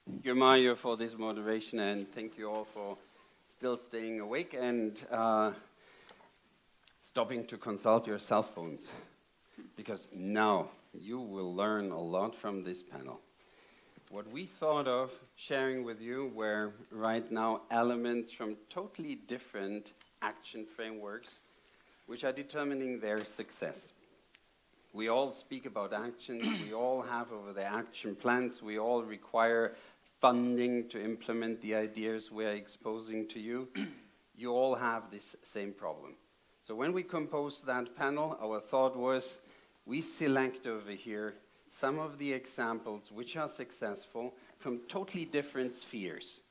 Thank you, Mario, for this moderation, and thank you all for still staying awake and stopping to consult your cell phones, because now you will learn a lot from this panel. What we thought of sharing with you were right now elements from totally different action frameworks which are determining their success. We all speak about actions, we all have over the action plans, we all require funding to implement the ideas we are exposing to you. You all have this same problem. So when we composed that panel, our thought was, we select over here some of the examples which are successful from totally different spheres.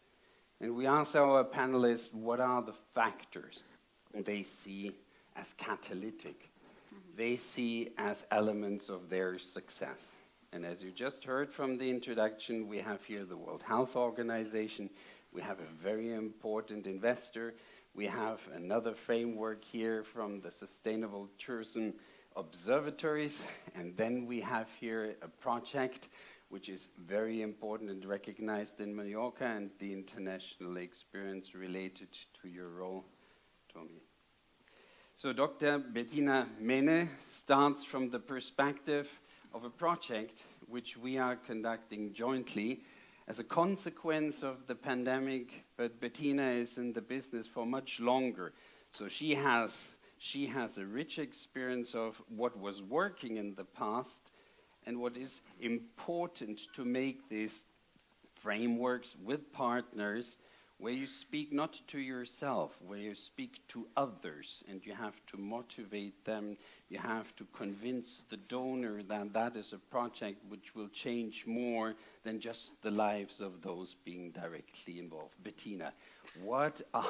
And we asked our panelists, what are the factors they see as catalytic? They see as elements of their success. And as you just heard from the introduction, we have here the World Health Organization, we have a very important investor, we have another framework here from the Sustainable Tourism Observatories, and then we have here a project which is very important and recognized in Mallorca, and the international experience related to your role, Tommy. So Dr. Bettina Menne starts from the perspective of a project which we are conducting jointly as a consequence of the pandemic, but Bettina is in the business for much longer. So she has a rich experience of what was working in the past and what is important to make these frameworks with partners where you speak not to yourself, where you speak to others, and you have to motivate them, you have to convince the donor that that is a project which will change more than just the lives of those being directly involved. Bettina, what are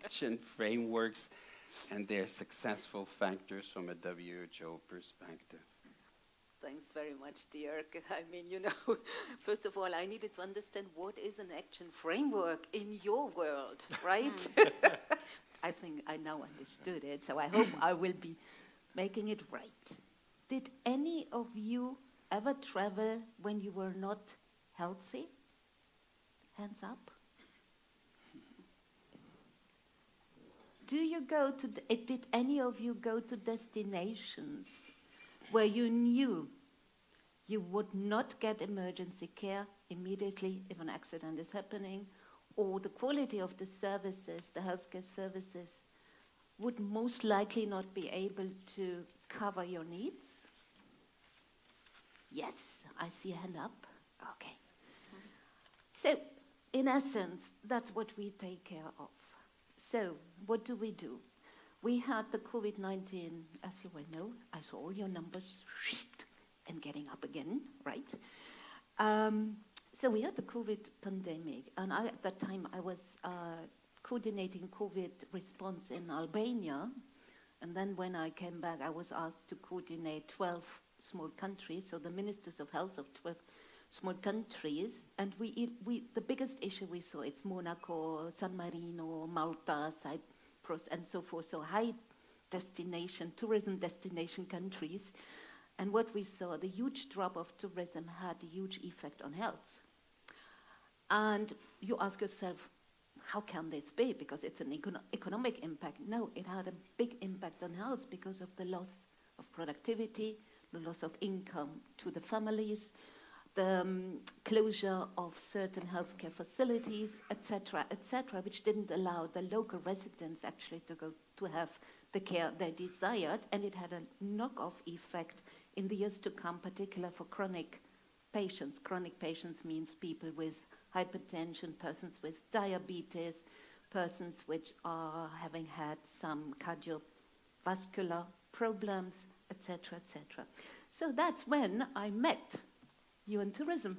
action frameworks and their successful factors from a WHO perspective? Thanks very much, Dirk. I mean, you know, first of all, I needed to understand what is an action framework in your world, right? I think I now understood it, so I hope I will be making it right. Did any of you ever travel when you were not healthy? Hands up. Did any of you go to destinations where you knew you would not get emergency care immediately if an accident is happening, or the quality of the services, the healthcare services, would most likely not be able to cover your needs? Yes, I see a hand up. Okay. So, in essence, that's what we take care of. So, what do? We had the COVID-19, as you well know. I saw all your numbers and getting up again, right? So we had the COVID pandemic, and at that time I was coordinating COVID response in Albania, and then when I came back, I was asked to coordinate 12 small countries, so the ministers of health of 12 small countries, and the biggest issue we saw, it's Monaco, San Marino, Malta, Cyprus, and so forth, so high destination, tourism destination countries. And what we saw, the huge drop of tourism had a huge effect on health. And you ask yourself, how can this be? Because it's an economic impact. No, it had a big impact on health because of the loss of productivity, the loss of income to the families, the closure of certain healthcare facilities, etc., which didn't allow the local residents actually to have the care they desired, and it had a knock-off effect in the years to come, particularly for chronic patients. Chronic patients means people with hypertension, persons with diabetes, persons which are having had some cardiovascular problems, etc., etc. So that's when I met you in tourism.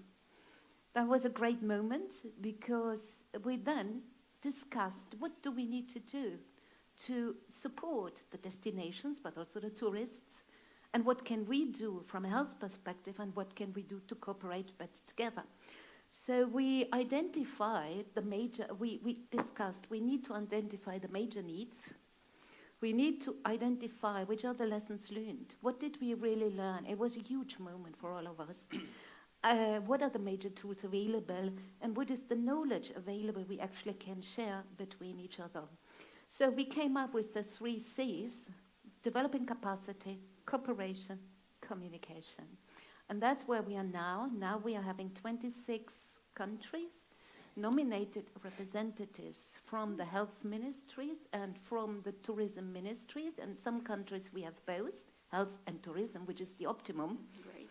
That was a great moment because we then discussed what do we need to do to support the destinations but also the tourists, and what can we do from a health perspective, and what can we do to cooperate better together. So we identified we discussed, we need to identify the major needs. We need to identify which are the lessons learned. What did we really learn? It was a huge moment for all of us. what are the major tools available, and what is the knowledge available we actually can share between each other. So we came up with the 3 C's: developing capacity, cooperation, communication. And that's where we are now. Now we are having 26 countries, nominated representatives from the health ministries and from the tourism ministries. And some countries we have both, health and tourism, which is the optimum. Great.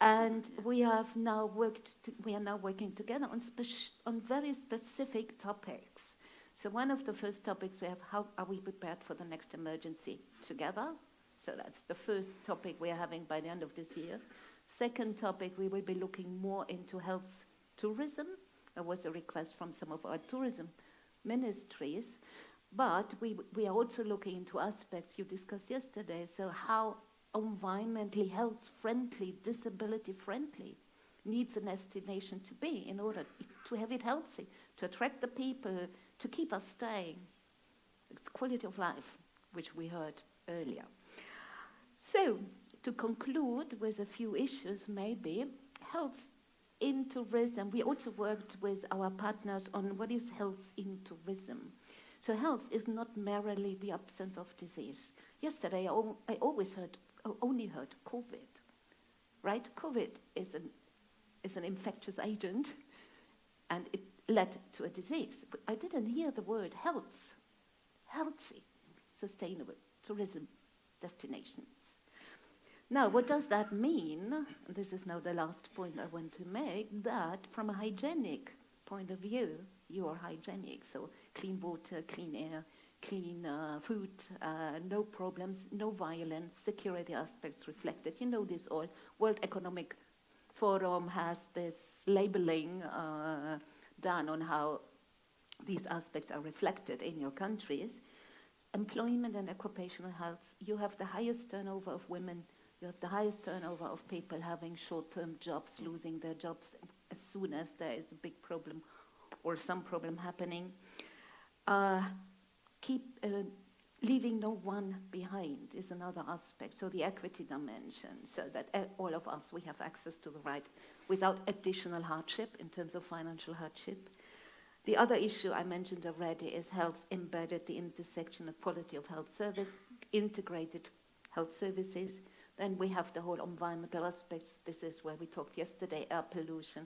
And we are now working together on very specific topics. So one of the first topics we have, how are we prepared for the next emergency together? So that's the first topic we are having by the end of this year. Second topic, we will be looking more into health tourism. There was a request from some of our tourism ministries. But we are also looking into aspects you discussed yesterday. So how environmentally health-friendly, disability-friendly needs a destination to be in order to have it healthy, to attract the people, to keep us staying. It's quality of life, which we heard earlier. So, to conclude with a few issues, maybe, health in tourism. We also worked with our partners on what is health in tourism. So health is not merely the absence of disease. Yesterday, I only heard COVID, right? COVID is an infectious agent, and it led to a disease. But I didn't hear the word health, healthy, sustainable tourism destinations. Now, what does that mean? This is now the last point I want to make, that from a hygienic point of view, you are hygienic. So clean water, clean air, clean food, no problems, no violence, security aspects reflected. You know this all. World Economic Forum has this labeling done on how these aspects are reflected in your countries. Employment and occupational health, you have the highest turnover of women. You have the highest turnover of people having short-term jobs, losing their jobs as soon as there is a big problem or some problem happening. Leaving no one behind is another aspect. So the equity dimension, so that all of us, we have access to the right without additional hardship in terms of financial hardship. The other issue I mentioned already is health embedded, the intersection of quality of health service, integrated health services. Then we have the whole environmental aspects. This is where we talked yesterday, air pollution.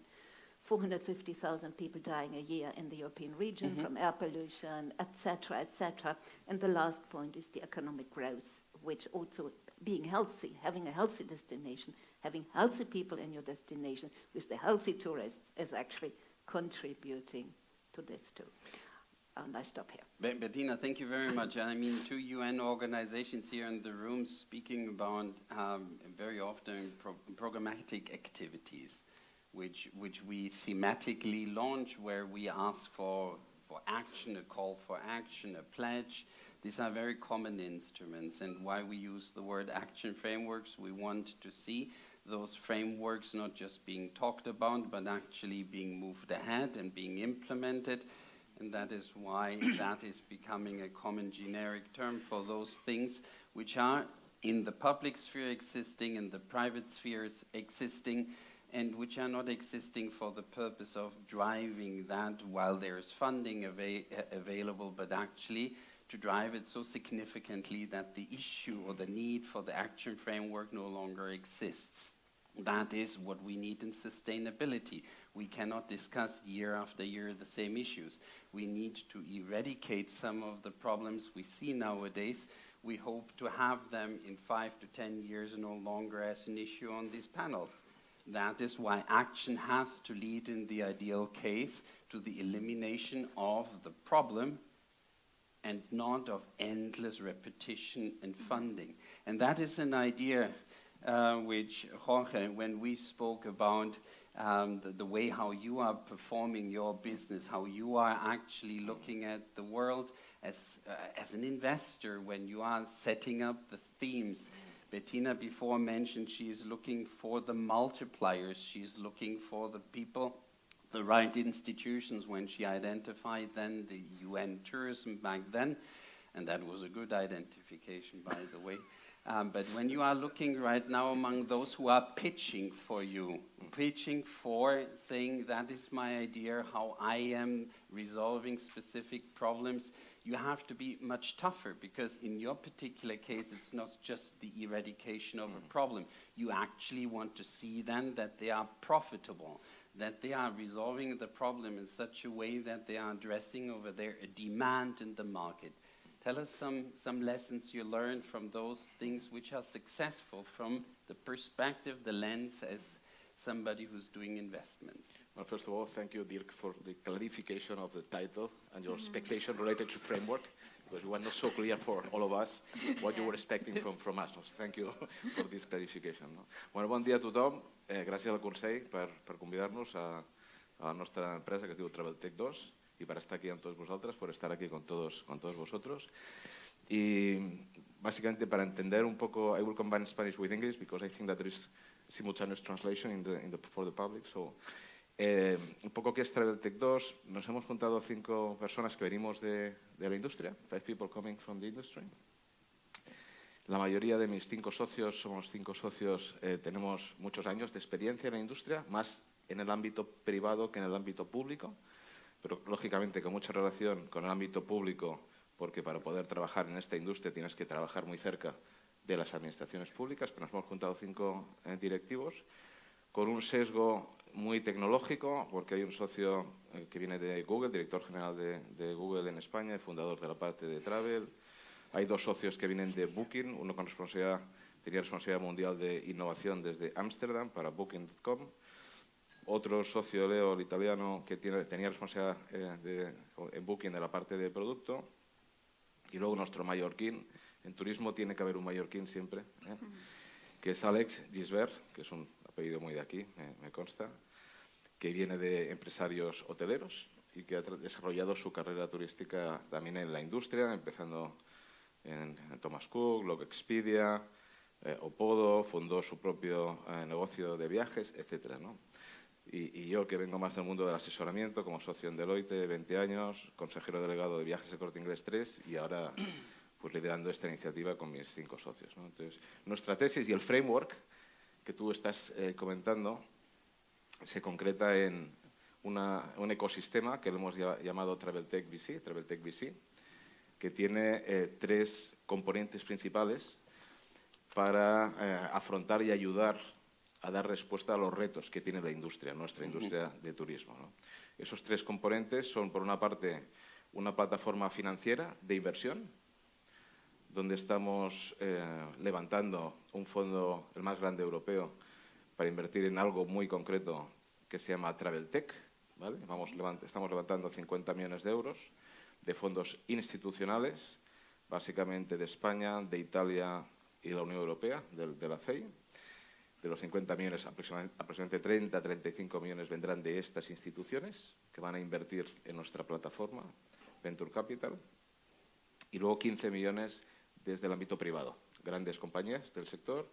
450,000 people dying a year in the European region from air pollution, etc., etc. And the last point is the economic growth, which also being healthy, having a healthy destination, having healthy people in your destination with the healthy tourists is actually contributing to this too. And I stop here. Bettina, thank you very much. I mean, 2 UN organizations here in the room speaking about very often programmatic activities, which we thematically launch, where we ask for action, a call for action, a pledge. These are very common instruments, and why we use the word action frameworks, we want to see those frameworks not just being talked about, but actually being moved ahead and being implemented. And that is why that is becoming a common generic term for those things which are in the public sphere existing, in the private spheres existing, and which are not existing for the purpose of driving that while there is funding available, but actually to drive it so significantly that the issue or the need for the action framework no longer exists. That is what we need in sustainability. We cannot discuss year after year the same issues. We need to eradicate some of the problems we see nowadays. We hope to have them in 5 to 10 years no longer as an issue on these panels. That is why action has to lead in the ideal case to the elimination of the problem and not of endless repetition and funding. And that is an idea which, Jorge, when we spoke about the way how you are performing your business, how you are actually looking at the world as an investor, when you are setting up the themes. Bettina before mentioned she is looking for the multipliers, she's looking for the people, the right institutions when she identified then the UN tourism back then, and that was a good identification, by the way. But when you are looking right now among those who are pitching for you, pitching for saying that is my idea, how I am resolving specific problems, you have to be much tougher, because in your particular case, it's not just the eradication of a problem. You actually want to see then that they are profitable, that they are resolving the problem in such a way that they are addressing over there a demand in the market. Tell us some lessons you learned from those things which are successful from the perspective, the lens, as somebody who's doing investments. Well, first of all, thank you, Dirk, for the clarification of the title and your expectation related to framework, because it was not so clear for all of us what you were expecting from us. So thank you for this clarification. No? Bueno, bon dia a tothom. Gràcies al Consell per convidar-nos a la nostra empresa que es diu Traveltech 2 y para estar aquí con todos vosotros, por estar aquí con todos vosotros. Y básicamente para entender un poco, I will combine Spanish with English because I think that there is simultaneous translation for the public. So, un poco qué es Traveltech 2. Nos hemos juntado 5 personas que venimos de la industria, 5 people coming from the industry. La mayoría de mis 5 socios, somos 5 socios, tenemos muchos años de experiencia en la industria, más en el ámbito privado que en el ámbito público, pero lógicamente con mucha relación con el ámbito público, porque para poder trabajar en esta industria tienes que trabajar muy cerca de las administraciones públicas, pero nos hemos juntado 5 directivos, con un sesgo muy tecnológico, porque hay un socio que viene de Google, director general de Google en España y fundador de la parte de Travel. Hay 2 socios que vienen de Booking, uno con tenía responsabilidad mundial de innovación desde Ámsterdam para Booking.com. Otro socio, Leo, el italiano, que tenía responsabilidad en Booking de la parte de producto. Y luego nuestro mallorquín. En turismo tiene que haber un mallorquín siempre, que es Alex Gisbert, que es un apellido muy de aquí, me consta, que viene de empresarios hoteleros y que ha desarrollado su carrera turística también en la industria, empezando en Thomas Cook, luego Expedia, Opodo, fundó su propio negocio de viajes, etcétera, ¿no? Y yo, que vengo más del mundo del asesoramiento, como socio en Deloitte, 20 años, consejero delegado de Viajes de Corte Inglés 3, y ahora pues liderando esta iniciativa con mis 5 socios, ¿no? Entonces, nuestra tesis y el framework que tú estás comentando se concreta en un ecosistema que lo hemos llamado Traveltech VC, que tiene 3 componentes principales para afrontar y ayudar a dar respuesta a los retos que tiene la industria, nuestra industria de turismo, ¿no? Esos 3 componentes son, por una parte, una plataforma financiera de inversión, donde estamos levantando un fondo, el más grande europeo, para invertir en algo muy concreto que se llama Traveltech, ¿vale? Estamos levantando 50 millones de euros de fondos institucionales, básicamente de España, de Italia y de la Unión Europea, de la FEI. De los 50 millones, aproximadamente 30-35 millones vendrán de estas instituciones que van a invertir en nuestra plataforma, Venture Capital, y luego 15 millones desde el ámbito privado, grandes compañías del sector,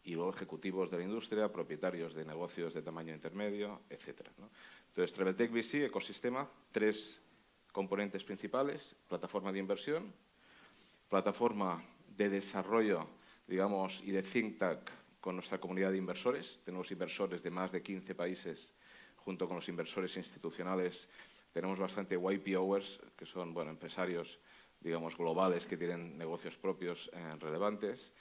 y luego ejecutivos de la industria, propietarios de negocios de tamaño intermedio, etcétera, ¿no? Entonces, Traveltech VC, ecosistema, 3 componentes principales: plataforma de inversión, plataforma de desarrollo, digamos, y de think tank con nuestra comunidad de inversores. Tenemos inversores de más de 15 países, junto con los inversores institucionales. Tenemos bastante YPOers, que son, bueno, empresarios, digamos, globales que tienen negocios propios relevantes,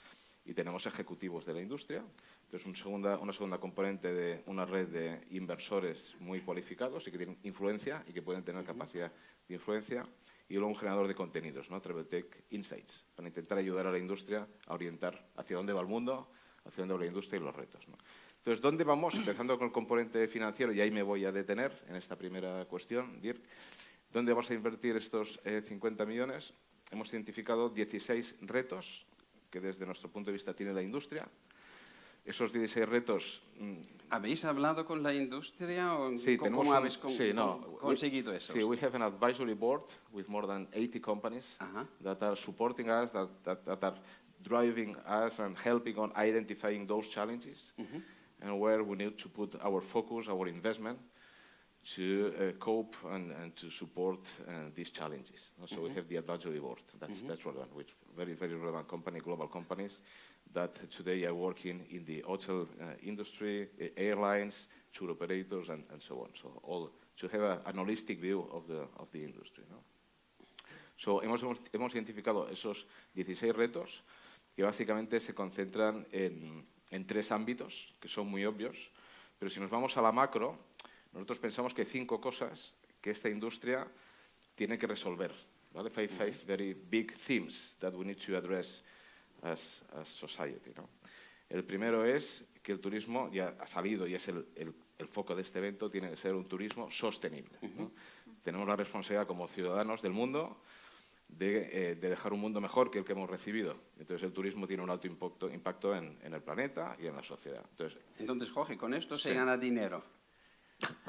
y tenemos ejecutivos de la industria. Entonces, una segunda componente de una red de inversores muy cualificados y que tienen influencia y que pueden tener capacidad de influencia, y luego un generador de contenidos, ¿no? Traveltech Insights, para intentar ayudar a la industria a orientar hacia dónde va el mundo, hacia dónde va la industria y los retos, ¿no? Entonces, ¿dónde vamos? Empezando con el componente financiero, y ahí me voy a detener en esta primera cuestión, Dirk. ¿Dónde vamos a invertir estos 50 millones? Hemos identificado 16 retos que desde nuestro punto de vista tiene la industria. Esos 16 retos... ¿Habéis hablado con la industria o sí, cómo habéis conseguido eso? Sí, we have an advisory board with more than 80 companies that are supporting us, that are driving us and helping on identifying those challenges and where we need to put our focus, our investment, to cope and to support these challenges. So we have the advisory board. That's relevant, with very, very relevant global companies that today are working in the hotel industry, airlines, tour operators, and so on. So all to have an holistic view of the industry, ¿no? So hemos identificado esos 16 retos que básicamente se concentran en 3 ámbitos que son muy obvios, pero si nos vamos a la macro, nosotros pensamos que hay 5 cosas que esta industria tiene que resolver, ¿vale? Five very big themes that we need to address as society, ¿no? El primero es que el turismo ya ha salido y es el foco de este evento, tiene que ser un turismo sostenible, ¿no? Tenemos la responsabilidad como ciudadanos del mundo de dejar un mundo mejor que el que hemos recibido. Entonces el turismo tiene un alto impacto en el planeta y en la sociedad. Entonces, Jorge, con esto se gana dinero.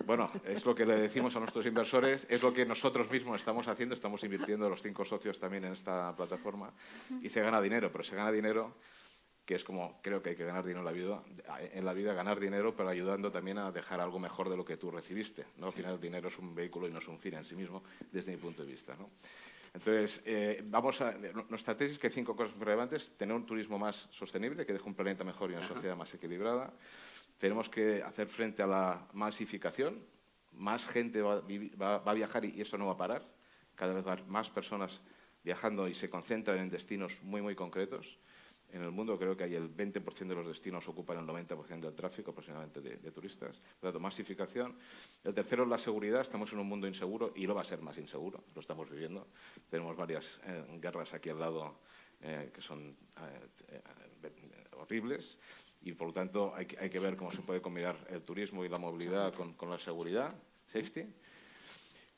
Bueno, es lo que le decimos a nuestros inversores, es lo que nosotros mismos estamos haciendo, estamos invirtiendo los 5 socios también en esta plataforma y se gana dinero, pero se gana dinero que es como creo que hay que ganar dinero en la vida, ganar dinero, pero ayudando también a dejar algo mejor de lo que tú recibiste, ¿no? Al final el dinero es un vehículo y no es un fin en sí mismo, desde mi punto de vista, ¿no? Entonces, nuestra tesis es que hay 5 cosas muy relevantes: tener un turismo más sostenible, que deje un planeta mejor y una sociedad más equilibrada. Tenemos que hacer frente a la masificación. Más gente va a viajar y eso no va a parar. Cada vez más personas viajando y se concentran en destinos muy, muy concretos. En el mundo creo que hay el 20% de los destinos ocupan el 90% del tráfico aproximadamente de turistas. Por lo tanto, masificación. El tercero es la seguridad. Estamos en un mundo inseguro y lo va a ser más inseguro. Lo estamos viviendo. Tenemos varias guerras aquí al lado que son horribles y, por lo tanto, hay que ver cómo se puede combinar el turismo y la movilidad con la seguridad, safety.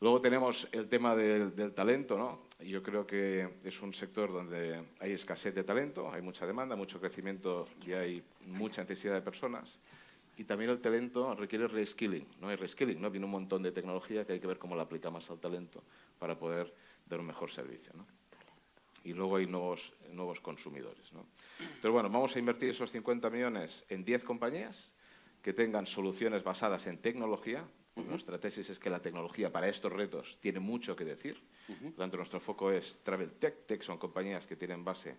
Luego tenemos el tema del talento, ¿no? Yo creo que es un sector donde hay escasez de talento, hay mucha demanda, mucho crecimiento y hay mucha necesidad de personas. Y también el talento requiere reskilling, ¿no? Hay reskilling, ¿no? Viene un montón de tecnología que hay que ver cómo la aplicamos al talento para poder dar un mejor servicio, ¿no? Y luego hay nuevos consumidores, ¿no? Entonces, bueno, vamos a invertir esos 50 millones en 10 compañías que tengan soluciones basadas en tecnología. Nuestra tesis es que la tecnología para estos retos tiene mucho que decir. Por lo tanto, nuestro foco es Travel Tech. Tech son compañías que tienen base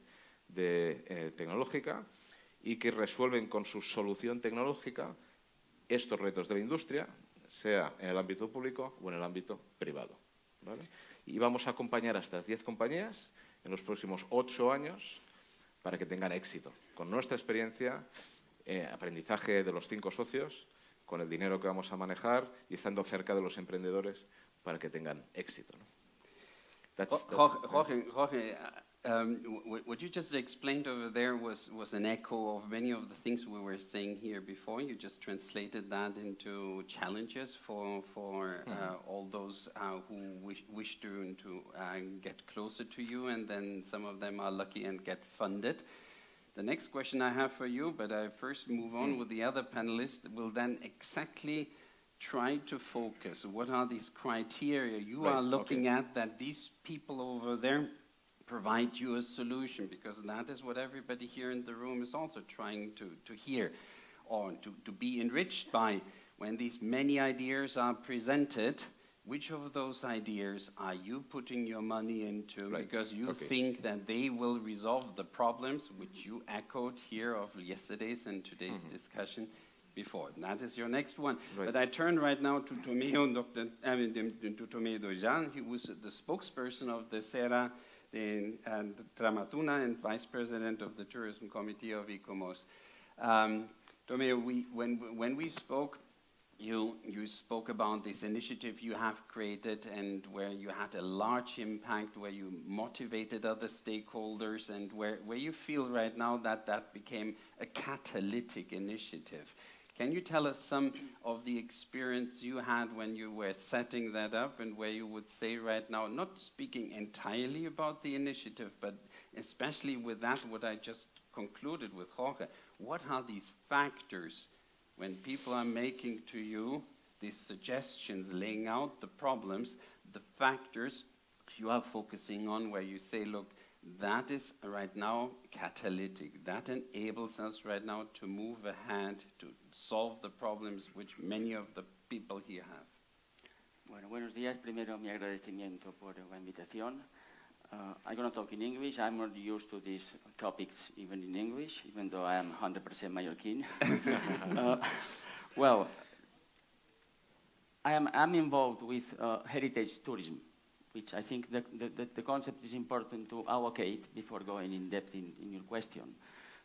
tecnológica y que resuelven con su solución tecnológica estos retos de la industria, sea en el ámbito público o en el ámbito privado, ¿vale? Y vamos a acompañar a estas 10 compañías en los próximos 8 años para que tengan éxito. Con nuestra experiencia, aprendizaje de los 5 socios, con el dinero que vamos a manejar y estando cerca de los emprendedores para que tengan éxito, ¿no? Jorge, what you just explained over there was an echo of many of the things we were saying here before. You just translated that into challenges for all those who wish to get closer to you, and then some of them are lucky and get funded. The next question I have for you, but I first move on with the other panelists, will then exactly try to focus. What are these criteria you are looking at that these people over there provide you a solution? Because that is what everybody here in the room is also trying to hear or to be enriched by. When these many ideas are presented, which of those ideas are you putting your money into because you think that they will resolve the problems which you echoed here of yesterday's and today's discussion before? And that is your next one. But I turn right now to Tomeo, to Tomeo Dojan, who was the spokesperson of the FCRE and Tramatuna and Vice President of the Tourism Committee of ICOMOS. Tomeo, when we spoke, you spoke about this initiative you have created and where you had a large impact, where you motivated other stakeholders, and where you feel right now that became a catalytic initiative. Can you tell us some of the experience you had when you were setting that up, and where you would say right now, not speaking entirely about the initiative, but especially with that, what I just concluded with Jorge, what are these factors when people are making to you these suggestions, laying out the problems, the factors you are focusing on, where you say, look, that is right now catalytic. That enables us right now to move ahead, to solve the problems which many of the people here have. buenos días. Primero, mi agradecimiento por la invitación. I'm going to talk in English. I'm not used to these topics even in English, even though I am 100% Mallorquin. Well, I'm involved with heritage tourism, which I think the concept is important to allocate before going in depth in your question.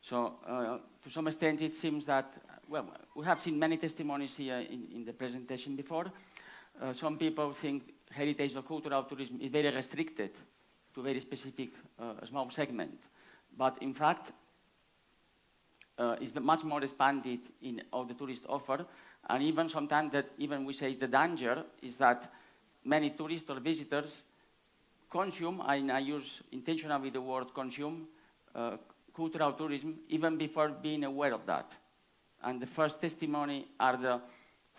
So, to some extent, it seems that, well, we have seen many testimonies here in the presentation before. Some people think heritage or cultural tourism is very restricted to a very specific small segment. But in fact, it's much more expanded in all the tourist offer. And even sometimes that even we say the danger is that many tourists or visitors consume, and I use intentionally the word consume, cultural tourism even before being aware of that. And the first testimony are the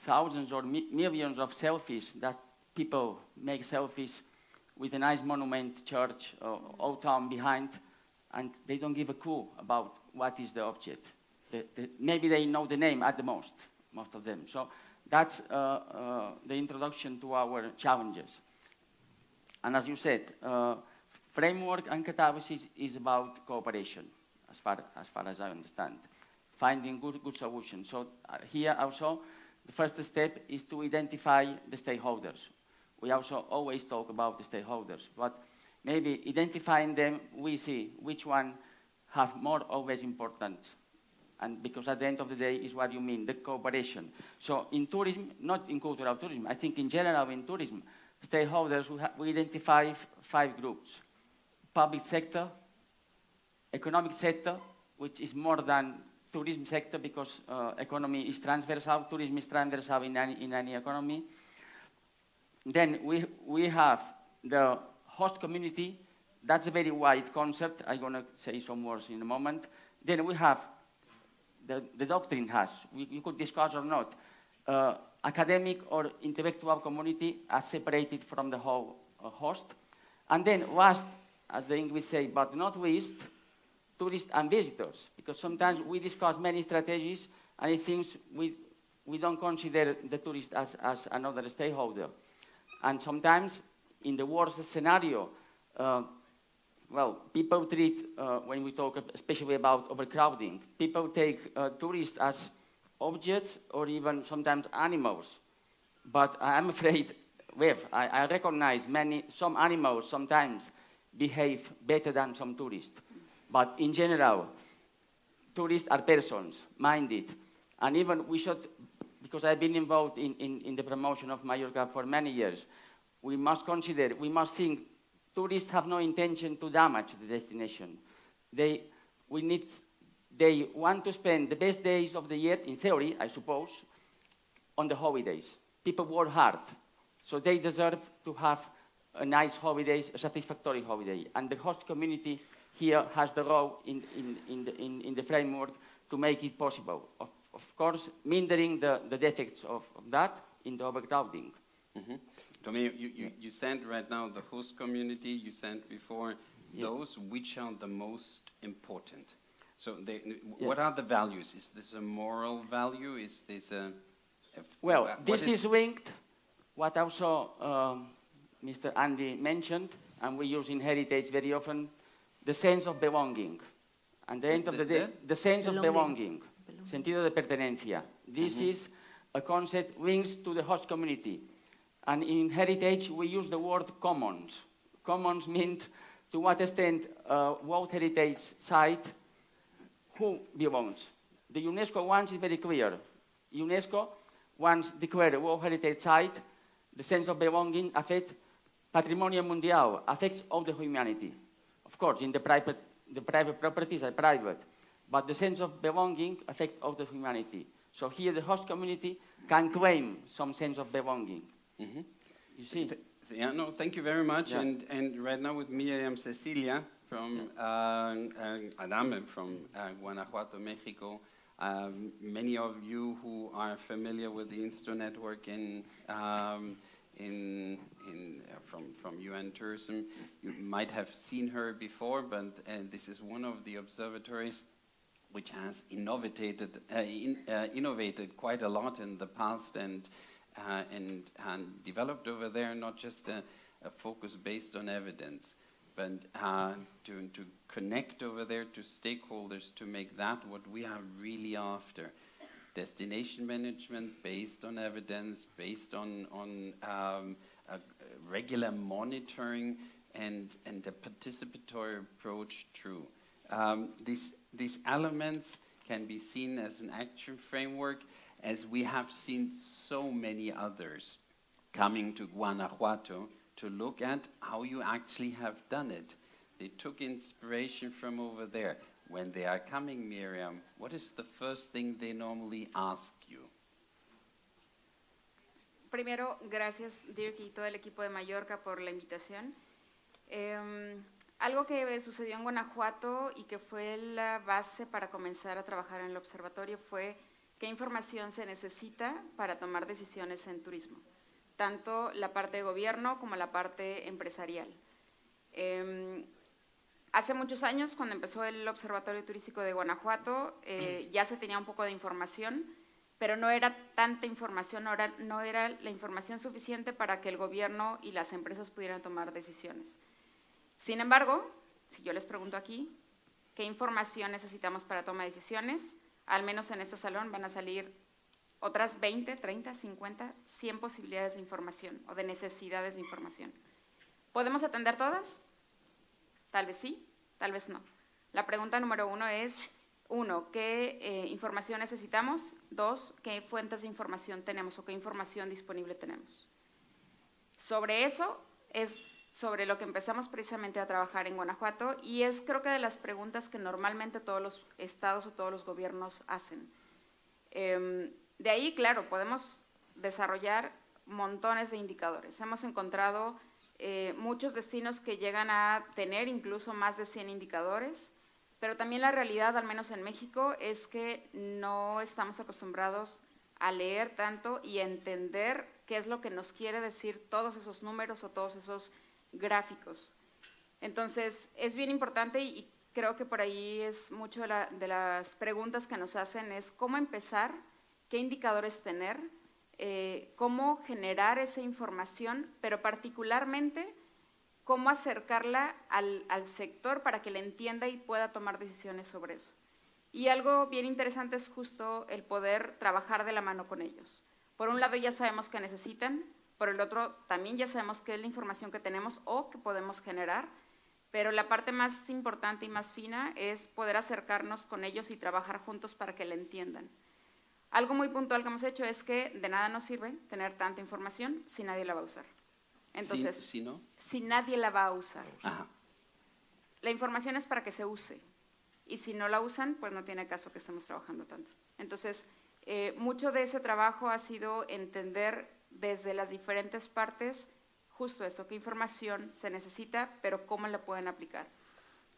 thousands or millions of selfies that people make selfies with a nice monument, church, old town behind, and they don't give a clue about what is the object. Maybe they know the name at the most of them. So that's the introduction to our challenges. And as you said, framework and catalysis is about cooperation, as far as I understand, finding good solutions. So here also, the first step is to identify the stakeholders. We also always talk about the stakeholders, but maybe identifying them, we see which one have more or less importance. And because at the end of the day is what you mean, the cooperation. So in tourism, not in cultural tourism, I think in general in tourism, stakeholders, we identify 5 groups. Public sector, economic sector, which is more than tourism sector because economy is transversal, tourism is transversal in any economy. Then we have the host community. That's a very wide concept. I'm going to say some words in a moment. Then we have the doctrine has, we could discuss or not, academic or intellectual community as separated from the whole host. And then last, as the English say, but not least, tourists and visitors, because sometimes we discuss many strategies and it seems we don't consider the tourist as another stakeholder. And sometimes in the worst scenario, well, people treat, when we talk especially about overcrowding, people take tourists as objects or even sometimes animals. But I'm afraid, well, I recognize some animals sometimes behave better than some tourists. But in general, tourists are persons, minded. And even we should, because I've been involved in the promotion of Mallorca for many years, we must think tourists have no intention to damage the destination. They want to spend the best days of the year, in theory, I suppose, on the holidays. People work hard, so they deserve to have a nice holidays, a satisfactory holiday. And the host community here has the role in the framework to make it possible. Of course, mindering the defects of that in the overcrowding. Mm-hmm. Tommy, you said right now the host community, you said before, those which are the most important. So what are the values? Is this a moral value? Is this well, this is linked, what also Mr. Andy mentioned, and we use in heritage very often, the sense of belonging. At the end of the day, the sense of belonging, sentido de pertenencia. This is a concept linked to the host community. And in heritage, we use the word commons. Commons means to what extent World Heritage Site, who belongs. The UNESCO ones is very clear. UNESCO once declared a World Heritage Site, the sense of belonging affects Patrimonio Mundial, affects all the humanity. Of course, in the private properties are private, but the sense of belonging affects all the humanity. So here the host community can claim some sense of belonging. Mm-hmm. You see? Thank you very much. Yeah. And right now with Miriam, Cecilia from Adame from Guanajuato, Mexico. Many of you who are familiar with the Insto network from UN Tourism, you might have seen her before, but this is one of the observatories which has innovated quite a lot in the past, and and developed over there not just a focus based on evidence, but to connect over there to stakeholders to make that what we are really after. Destination management based on evidence, based on regular monitoring and a participatory approach through. These elements can be seen as an action framework, as we have seen so many others coming to Guanajuato to look at how you actually have done it. They took inspiration from over there. When they are coming, Miriam, what is the first thing they normally ask you? Primero, gracias Dirk y todo el equipo de Mallorca por la invitación. Algo que sucedió en Guanajuato y que fue la base para comenzar a trabajar en el observatorio fue qué información se necesita para tomar decisiones en turismo, tanto la parte de gobierno como la parte empresarial. Hace muchos años, cuando empezó el Observatorio Turístico de Guanajuato, ya se tenía un poco de información, pero no era tanta información, no era la información suficiente para que el gobierno y las empresas pudieran tomar decisiones. Sin embargo, si yo les pregunto aquí, ¿qué información necesitamos para tomar decisiones? Al menos en este salón van a salir otras 20, 30, 50, 100 posibilidades de información o de necesidades de información. ¿Podemos atender todas? Tal vez sí, tal vez no. La pregunta número 1 es, 1, ¿qué información necesitamos? 2, ¿qué fuentes de información tenemos o qué información disponible tenemos? Sobre eso es sobre lo que empezamos precisamente a trabajar en Guanajuato y es creo que de las preguntas que normalmente todos los estados o todos los gobiernos hacen. De ahí, claro, podemos desarrollar montones de indicadores. Hemos encontrado muchos destinos que llegan a tener incluso más de 100 indicadores, pero también la realidad, al menos en México, es que no estamos acostumbrados a leer tanto y a entender qué es lo que nos quiere decir todos esos números o todos esos gráficos. Entonces, es bien importante y creo que por ahí es mucho de las preguntas que nos hacen es cómo empezar, qué indicadores tener, cómo generar esa información, pero particularmente cómo acercarla al sector para que la entienda y pueda tomar decisiones sobre eso. Y algo bien interesante es justo el poder trabajar de la mano con ellos. Por un lado ya sabemos qué necesitan, por el otro también ya sabemos qué es la información que tenemos o que podemos generar, pero la parte más importante y más fina es poder acercarnos con ellos y trabajar juntos para que la entiendan. Algo muy puntual que hemos hecho es que de nada nos sirve tener tanta información si nadie la va a usar. Entonces, si nadie la va a usar. Ajá. La información es para que se use y si no la usan, pues no tiene caso que estemos trabajando tanto. Entonces, mucho de ese trabajo ha sido entender desde las diferentes partes justo eso, qué información se necesita, pero cómo la pueden aplicar.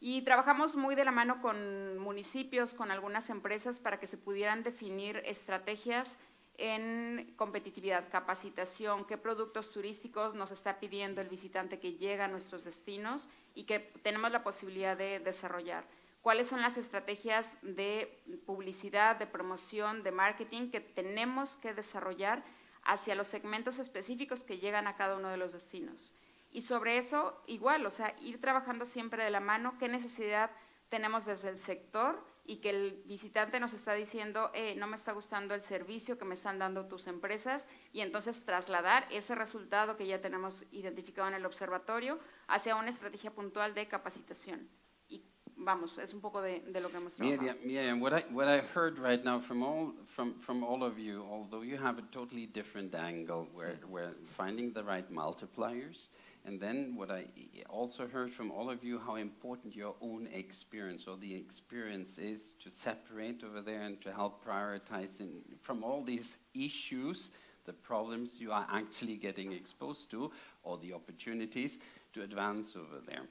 Y trabajamos muy de la mano con municipios, con algunas empresas para que se pudieran definir estrategias en competitividad, capacitación, qué productos turísticos nos está pidiendo el visitante que llega a nuestros destinos y que tenemos la posibilidad de desarrollar. ¿Cuáles son las estrategias de publicidad, de promoción, de marketing que tenemos que desarrollar hacia los segmentos específicos que llegan a cada uno de los destinos? Y sobre eso, igual, o sea, ir trabajando siempre de la mano, qué necesidad tenemos desde el sector y que el visitante nos está diciendo, no me está gustando el servicio que me están dando tus empresas, y entonces trasladar ese resultado que ya tenemos identificado en el observatorio hacia una estrategia puntual de capacitación. Y vamos, es un poco de lo que hemos trabajado. Miriam, what I heard right now from all of you, although you have a totally different angle, where finding the right multipliers. And then what I also heard from all of you, how important your own experience or the experience is to separate over there and to help prioritize from all these issues, the problems you are actually getting exposed to or the opportunities to advance over there.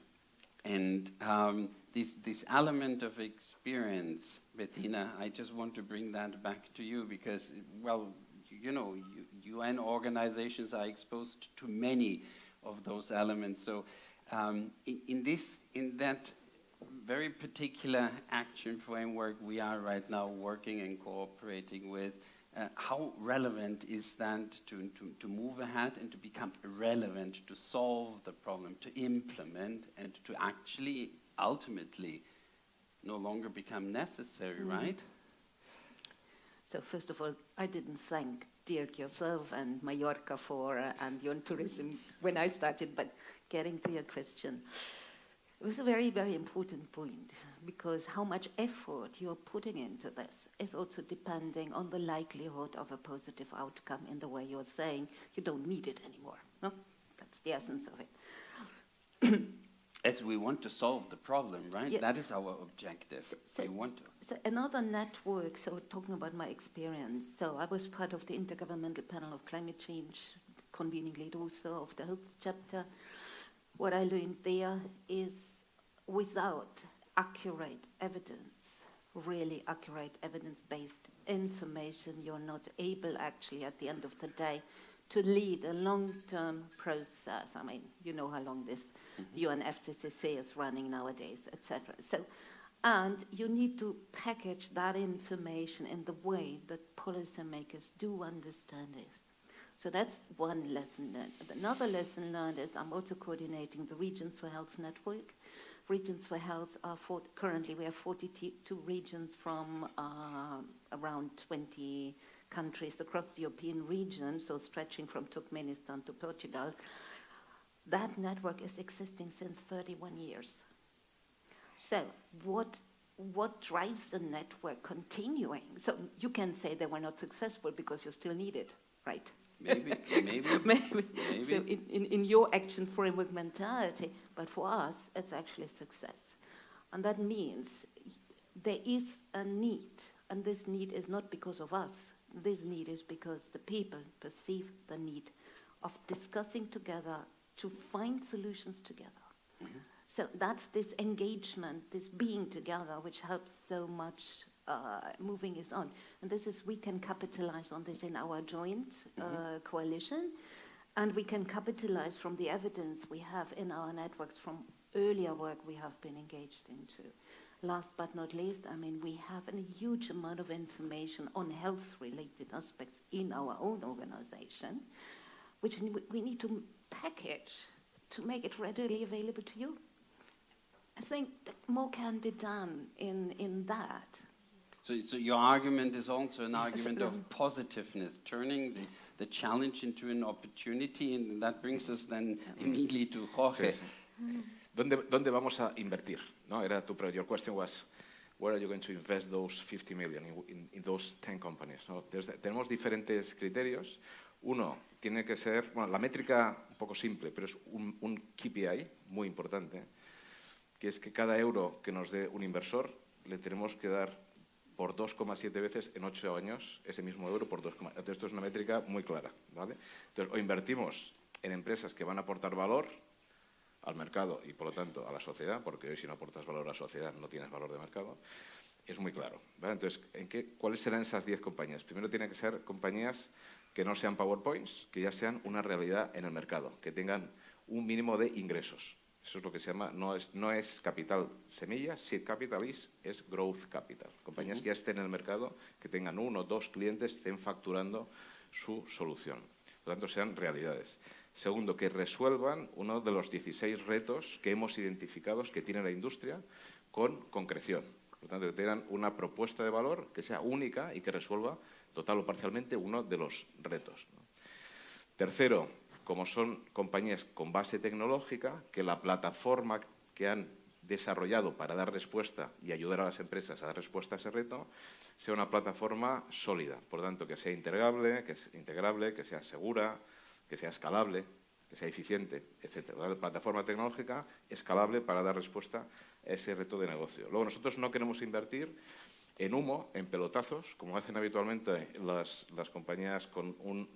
And this element of experience, Bettina, I just want to bring that back to you because, well, you know, UN organizations are exposed to many of those elements. So in that very particular action framework we are right now working and cooperating with how relevant is that to move ahead and to become relevant, to solve the problem, to implement, and to actually ultimately no longer become necessary, right? So first of all, I didn't thank Dirk, yourself, and Mallorca and your tourism when I started, but getting to your question, it was a very, very important point, because how much effort you're putting into this is also depending on the likelihood of a positive outcome in the way you're saying you don't need it anymore. No? That's the essence of it. As we want to solve the problem, right? Yeah. That is our objective. We want to. So another network, so talking about my experience, so I was part of the Intergovernmental Panel of Climate Change, convening lead also of the health chapter. What I learned there is without accurate evidence, really accurate evidence-based information, you're not able actually at the end of the day to lead a long-term process. I mean, you know how long this UNFCCC is running nowadays, etc. So, and you need to package that information in the way that policymakers do understand it. So that's one lesson learned. Another lesson learned is I'm also coordinating the Regions for Health network. Regions for Health are currently we have 42 regions from around 20 countries across the European region, so stretching from Turkmenistan to Portugal. That network is existing since 31 years. So what drives the network continuing? So you can say they were not successful because you still need it, right? Maybe. So in your action framework mentality, but for us, it's actually a success. And that means there is a need, and this need is not because of us. This need is because the people perceive the need of discussing together to find solutions together. Mm-hmm. So that's this engagement, this being together, which helps so much moving is on. And this is, we can capitalize on this in our joint coalition, and we can capitalize from the evidence we have in our networks from earlier work we have been engaged into. Last but not least, I mean, we have a huge amount of information on health-related aspects in our own organization, which we need to package to make it readily available to you. I think that more can be done in that. So your argument is also an argument of positiveness, turning the challenge into an opportunity, and that brings us then immediately to Jorge. ¿Dónde vamos a invertir? ¿No? Your question was, where are you going to invest those 50 million in those 10 companies? ¿No? Tenemos diferentes criterios. Uno, tiene que ser, bueno, la métrica un poco simple, pero es un KPI muy importante, que es que cada euro que nos dé un inversor le tenemos que dar por 2,7 veces en 8 años ese mismo euro por 2,7. Entonces, esto es una métrica muy clara, ¿vale? Entonces, o invertimos en empresas que van a aportar valor al mercado y, por lo tanto, a la sociedad, porque hoy si no aportas valor a la sociedad no tienes valor de mercado, es muy claro, ¿vale? Entonces, ¿cuáles serán esas 10 compañías? Primero tienen que ser compañías que no sean PowerPoints, que ya sean una realidad en el mercado, que tengan un mínimo de ingresos. Eso es lo que se llama, no es capital semilla, seed capital es growth capital. Compañías que ya estén en el mercado, que tengan 1 o 2 clientes, estén facturando su solución. Por lo tanto, sean realidades. Segundo, que resuelvan uno de los 16 retos que hemos identificado que tiene la industria con concreción. Por lo tanto, que tengan una propuesta de valor que sea única y que resuelva total o parcialmente uno de los retos, ¿no? Tercero, como son compañías con base tecnológica, que la plataforma que han desarrollado para dar respuesta y ayudar a las empresas a dar respuesta a ese reto sea una plataforma sólida. Por lo tanto, que sea integrable, que sea segura, que sea escalable, que sea eficiente, etc. La plataforma tecnológica escalable para dar respuesta a ese reto de negocio. Luego, nosotros no queremos invertir en humo, en pelotazos, como hacen habitualmente las compañías con un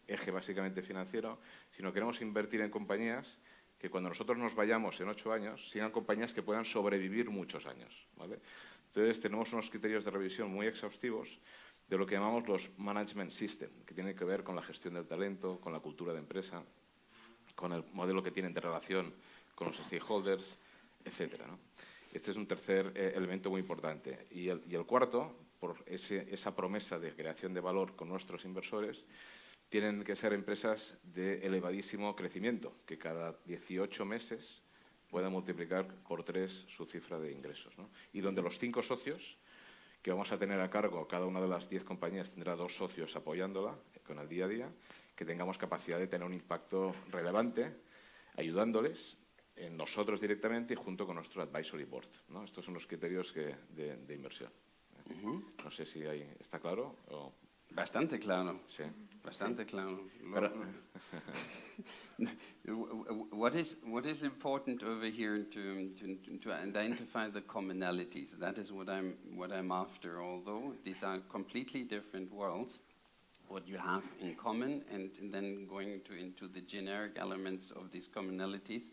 eje básicamente financiero, sino queremos invertir en compañías que cuando nosotros nos vayamos en 8 años, sean compañías que puedan sobrevivir muchos años, ¿vale? Entonces, tenemos unos criterios de revisión muy exhaustivos de lo que llamamos los management system, que tienen que ver con la gestión del talento, con la cultura de empresa, con el modelo que tienen de relación con los stakeholders, etcétera, ¿no? Este es un tercer elemento muy importante. Y el cuarto, por esa promesa de creación de valor con nuestros inversores, tienen que ser empresas de elevadísimo crecimiento, que cada 18 meses puedan multiplicar por 3 su cifra de ingresos, ¿no? Y donde los 5 socios que vamos a tener a cargo, cada una de las 10 compañías tendrá 2 socios apoyándola con el día a día, que tengamos capacidad de tener un impacto relevante, ayudándoles en nosotros directamente y junto con nuestro advisory board, ¿no? Estos son los criterios de inversión. No sé si ahí está claro. Bastante claro. Sí. Bastante claro. What is important over here to identify the commonalities? That is what I'm after. Although these are completely different worlds, what you have in common, and then going into the generic elements of these commonalities,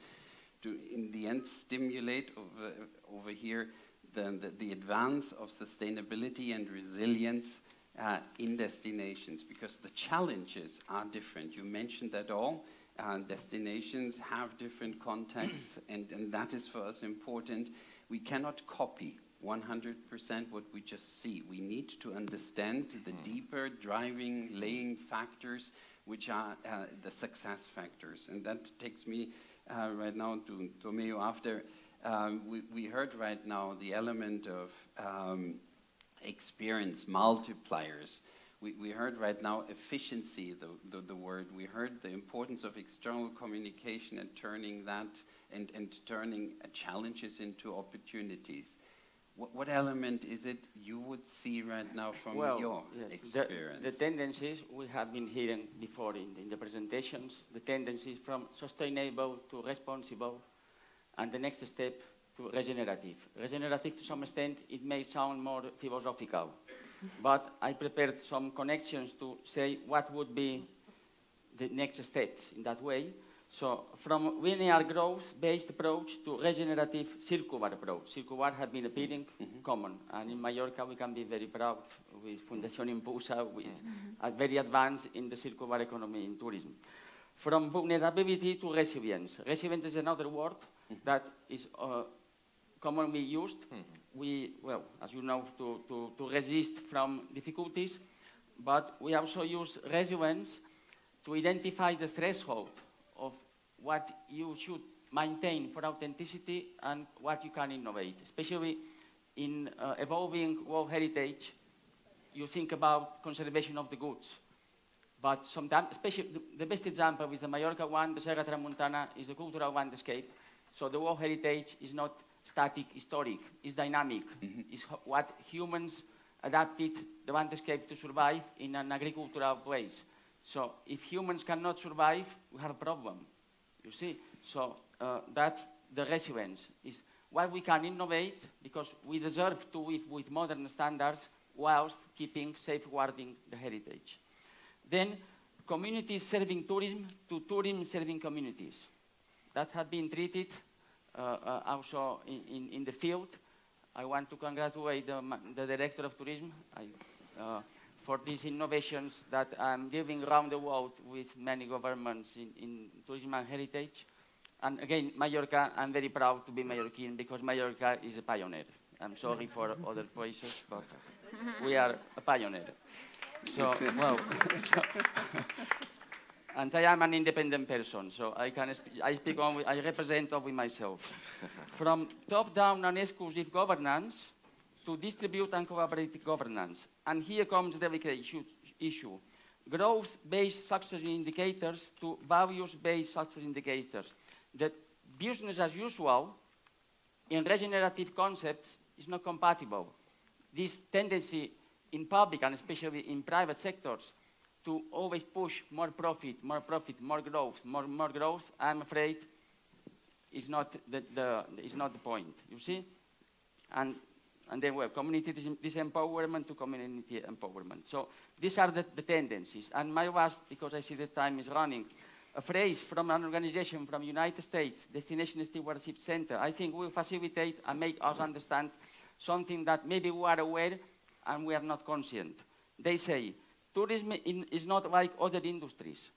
to in the end stimulate over here the advance of sustainability and resilience in destinations, because the challenges are different. You mentioned that all destinations have different contexts, and that is for us important. We cannot copy 100% what we just see. We need to understand the deeper driving, laying factors, which are the success factors. And that takes me right now to Bertomeu. After we heard right now the element of experience multipliers. We heard right now efficiency, the word. We heard the importance of external communication and turning that and turning challenges into opportunities. What element is it you would see right now from your experience? The tendencies we have been hearing before in the presentations, the tendencies from sustainable to responsible, and the next step to regenerative. Regenerative, to some extent, it may sound more philosophical, but I prepared some connections to say what would be the next steps in that way. So from linear growth-based approach to regenerative circular approach. Circular has been appearing common, and in Mallorca we can be very proud with Fundación Impulsa, with very advanced in the circular economy in tourism. From vulnerability to resilience. Resilience is another word that is commonly used. We, well, as you know, to resist from difficulties, but we also use resilience to identify the threshold of what you should maintain for authenticity and what you can innovate. Especially in evolving World Heritage, you think about conservation of the goods. But sometimes, especially the best example with the Mallorca one, the Serra Tramuntana, is a cultural landscape. So the World Heritage is not static, historic, it's dynamic. It's what humans adapted the landscape to survive in an agricultural place. So if humans cannot survive, we have a problem, you see. So that's the resilience, is what we can innovate, because we deserve to live with modern standards whilst keeping, safeguarding the heritage. Then communities serving tourism to tourism serving communities. That has been treated also in the field. I want to congratulate the Director of Tourism for these innovations that I'm giving around the world with many governments in tourism and heritage. And again, Mallorca, I'm very proud to be Mallorquin because Mallorca is a pioneer. I'm sorry for other places, but we are a pioneer. So, well, and I am an independent person, so I speak only, I represent only myself. From top-down and exclusive governance to distribute and collaborative governance. And here comes the delicate issue. Growth-based success indicators to values-based success indicators. The business as usual in regenerative concepts is not compatible. This tendency in public and especially in private sectors to always push more profit, more growth, more growth, I'm afraid is not the point, you see? And then, well, community disempowerment to community empowerment. So these are the tendencies. And my last, because I see the time is running, a phrase from an organization from United States, Destination Stewardship Center, I think will facilitate and make us understand something that maybe we are aware and we are not conscient. They say, tourism is not like other industries.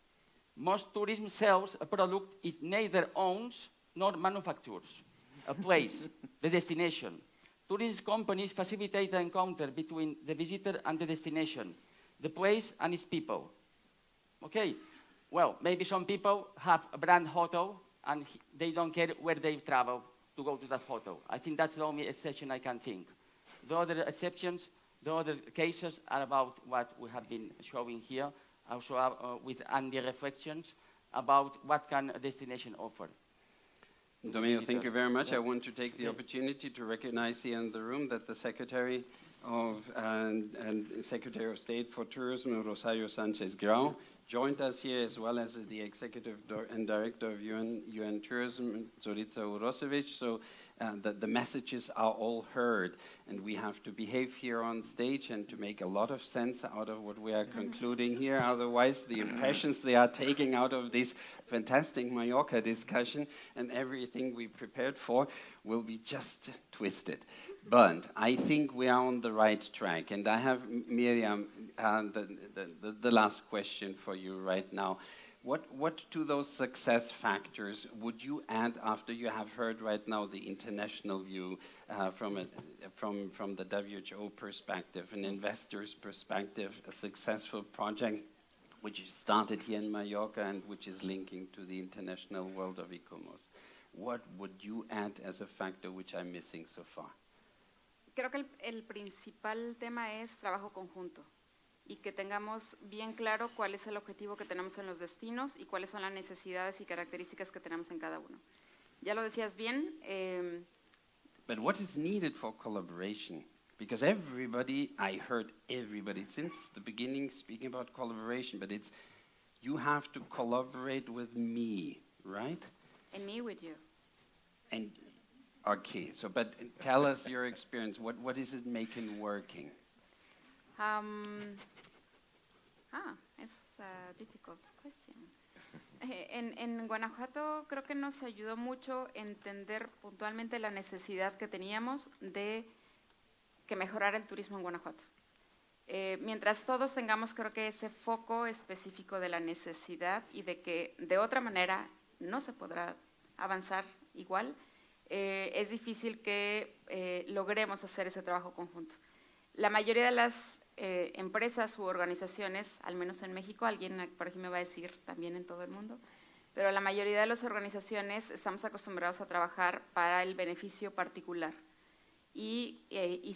Most tourism sells a product it neither owns nor manufactures. A place, the destination. Tourist companies facilitate the encounter between the visitor and the destination, the place and its people. Okay, well, maybe some people have a brand hotel and they don't care where they travel to go to that hotel. I think that's the only exception I can think. The other exceptions, the other cases are about what we have been showing here, also with Andy reflections about what can a destination offer. Domenico, thank you very much. I want to take the opportunity to recognize here in the room that the Secretary of and Secretary of State for Tourism, Rosario Sanchez Grau, joined us here, as well as the Executive and Director of UN Tourism, Zorica Urosevic. So the messages are all heard, and we have to behave here on stage and to make a lot of sense out of what we are concluding here. Otherwise, the impressions they are taking out of this fantastic Mallorca discussion and everything we prepared for will be just twisted. But I think we are on the right track, and I have, Miriam, the last question for you right now. What to those success factors would you add after you have heard right now the international view from the WHO perspective, an investor's perspective, a successful project which is started here in Mallorca and which is linking to the international world of ICOMOS? What would you add as a factor which I'm missing so far? Creo que el principal tema es trabajo conjunto y que tengamos bien claro cuál es el objetivo que tenemos en los destinos y cuáles son las necesidades y características que tenemos en cada uno. Ya lo decías bien. But what is needed for collaboration? Because everybody, I heard everybody since the beginning speaking about collaboration, but it's you have to collaborate with me, right? And me with you. And okay, so but tell us your experience. What is it making working? It's a difficult question. En Guanajuato creo que nos ayudó mucho entender puntualmente la necesidad que teníamos de que mejorara el turismo en Guanajuato. Mientras todos tengamos, creo que ese foco específico de la necesidad y de que de otra manera no se podrá avanzar igual, es difícil que logremos hacer ese trabajo conjunto. La mayoría de las empresas u organizaciones, al menos en México, alguien por aquí me va a decir también en todo el mundo, pero la mayoría de las organizaciones estamos acostumbrados a trabajar para el beneficio particular y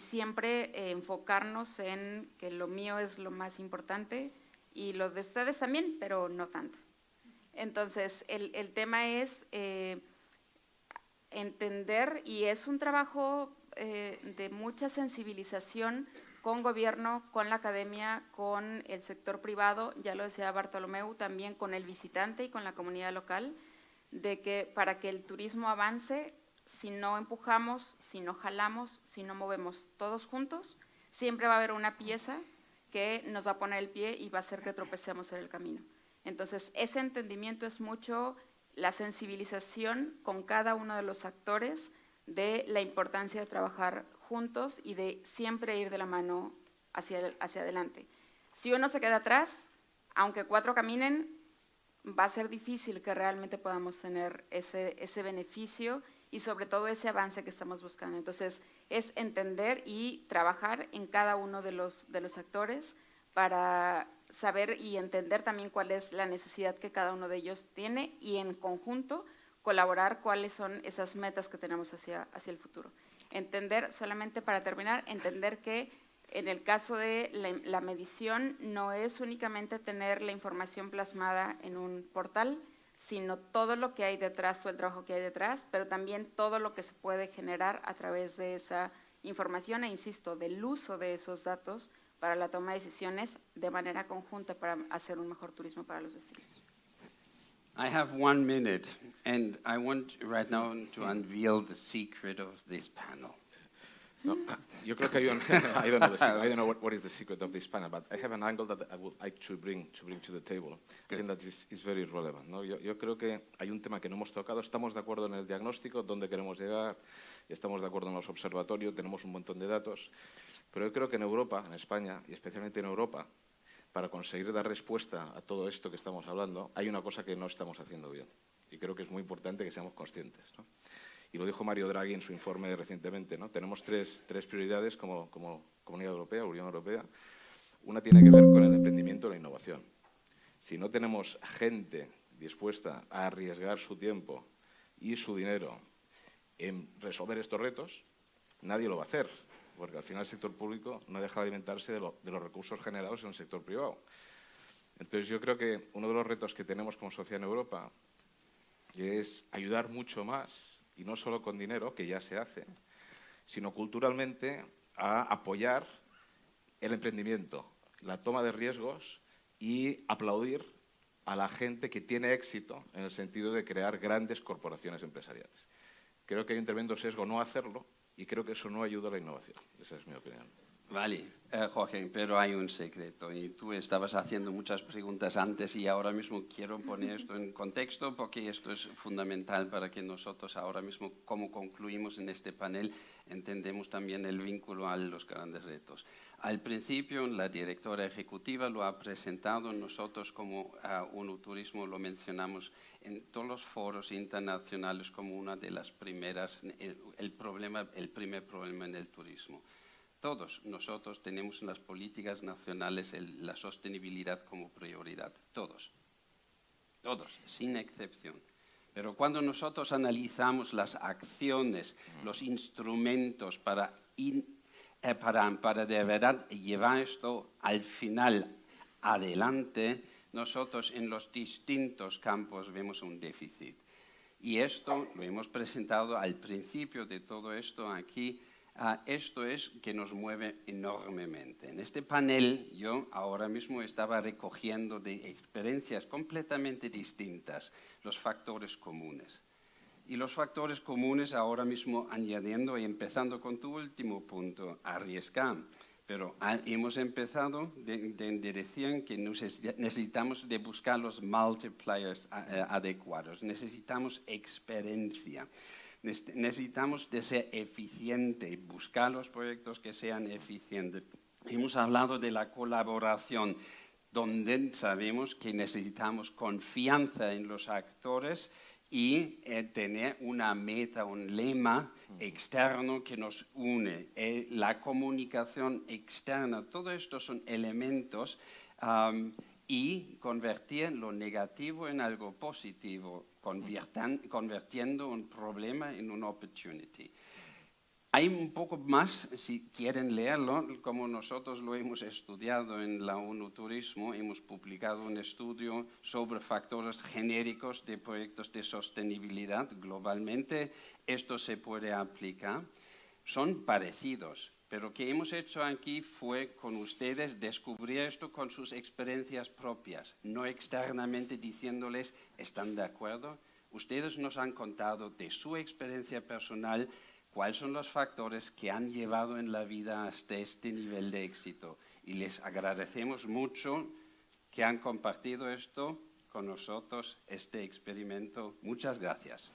siempre enfocarnos en que lo mío es lo más importante y lo de ustedes también, pero no tanto. Entonces, el tema es entender, y es un trabajo de mucha sensibilización con gobierno, con la academia, con el sector privado, ya lo decía Bertomeu, también con el visitante y con la comunidad local, de que para que el turismo avance, si no empujamos, si no jalamos, si no movemos todos juntos, siempre va a haber una pieza que nos va a poner el pie y va a hacer que tropecemos en el camino. Entonces, ese entendimiento es mucho la sensibilización con cada uno de los actores de la importancia de trabajar juntos y de siempre ir de la mano hacia adelante. Si uno se queda atrás, aunque 4 caminen, va a ser difícil que realmente podamos tener ese beneficio y sobre todo ese avance que estamos buscando. Entonces, es entender y trabajar en cada uno de los actores para saber y entender también cuál es la necesidad que cada uno de ellos tiene y en conjunto colaborar cuáles son esas metas que tenemos hacia el futuro. Entender, solamente para terminar, entender que en el caso de la medición no es únicamente tener la información plasmada en un portal, sino todo lo que hay detrás, todo el trabajo que hay detrás, pero también todo lo que se puede generar a través de esa información e, insisto, del uso de esos datos para la toma de decisiones de manera conjunta para hacer un mejor turismo para los destinos. I have 1 minute, and I want right now to unveil the secret of this panel. No, yo creo que hay un, I don't know what is the secret of this panel, but I have an angle that I would like to bring to the table. I think that is very relevant. ¿No? Yo creo que hay un tema que no hemos tocado. Estamos de acuerdo en el diagnóstico, dónde queremos llegar, estamos de acuerdo en los observatorios, tenemos un montón de datos, pero yo creo que en Europa, en España, y especialmente en Europa, para conseguir dar respuesta a todo esto que estamos hablando, hay una cosa que no estamos haciendo bien. Y creo que es muy importante que seamos conscientes, ¿no? Y lo dijo Mario Draghi en su informe recientemente, ¿no? Tenemos tres prioridades como Comunidad Europea, Unión Europea. Una tiene que ver con el emprendimiento y la innovación. Si no tenemos gente dispuesta a arriesgar su tiempo y su dinero en resolver estos retos, nadie lo va a hacer, porque al final el sector público no deja de alimentarse de los recursos generados en el sector privado. Entonces yo creo que uno de los retos que tenemos como sociedad en Europa es ayudar mucho más, y no solo con dinero, que ya se hace, sino culturalmente a apoyar el emprendimiento, la toma de riesgos y aplaudir a la gente que tiene éxito en el sentido de crear grandes corporaciones empresariales. Creo que hay un tremendo sesgo no hacerlo y creo que eso no ayuda a la innovación. Esa es mi opinión. Vale, Jorge, pero hay un secreto y tú estabas haciendo muchas preguntas antes y ahora mismo quiero poner esto en contexto porque esto es fundamental para que nosotros ahora mismo, como concluimos en este panel, entendemos también el vínculo a los grandes retos. Al principio, la directora ejecutiva lo ha presentado, nosotros como ONU Turismo lo mencionamos en todos los foros internacionales como una de las primeras, el primer problema en el turismo. Todos nosotros tenemos en las políticas nacionales la sostenibilidad como prioridad, todos, sin excepción. Pero cuando nosotros analizamos las acciones, los instrumentos para de verdad llevar esto al final adelante, nosotros en los distintos campos vemos un déficit. Y esto lo hemos presentado al principio de todo esto aquí. Esto es que nos mueve enormemente. En este panel yo ahora mismo estaba recogiendo de experiencias completamente distintas los factores comunes. Y los factores comunes ahora mismo añadiendo y empezando con tu último punto, arriesgar. Pero hemos empezado de decir que necesitamos de buscar los multipliers adecuados, necesitamos experiencia. Necesitamos de ser eficiente, buscar los proyectos que sean eficientes. Hemos hablado de la colaboración, donde sabemos que necesitamos confianza en los actores y tener una meta, un lema externo que nos une. La comunicación externa, todo esto son elementos y convertir lo negativo en algo positivo, convirtiendo un problema en una opportunity. Hay un poco más, si quieren leerlo, como nosotros lo hemos estudiado en la ONU Turismo, hemos publicado un estudio sobre factores genéricos de proyectos de sostenibilidad globalmente. Esto se puede aplicar. Son parecidos, pero lo que hemos hecho aquí fue con ustedes descubrir esto con sus experiencias propias, no externamente diciéndoles, ¿están de acuerdo? Ustedes nos han contado de su experiencia personal cuáles son los factores que han llevado en la vida hasta este nivel de éxito. Y les agradecemos mucho que han compartido esto con nosotros, este experimento. Muchas gracias.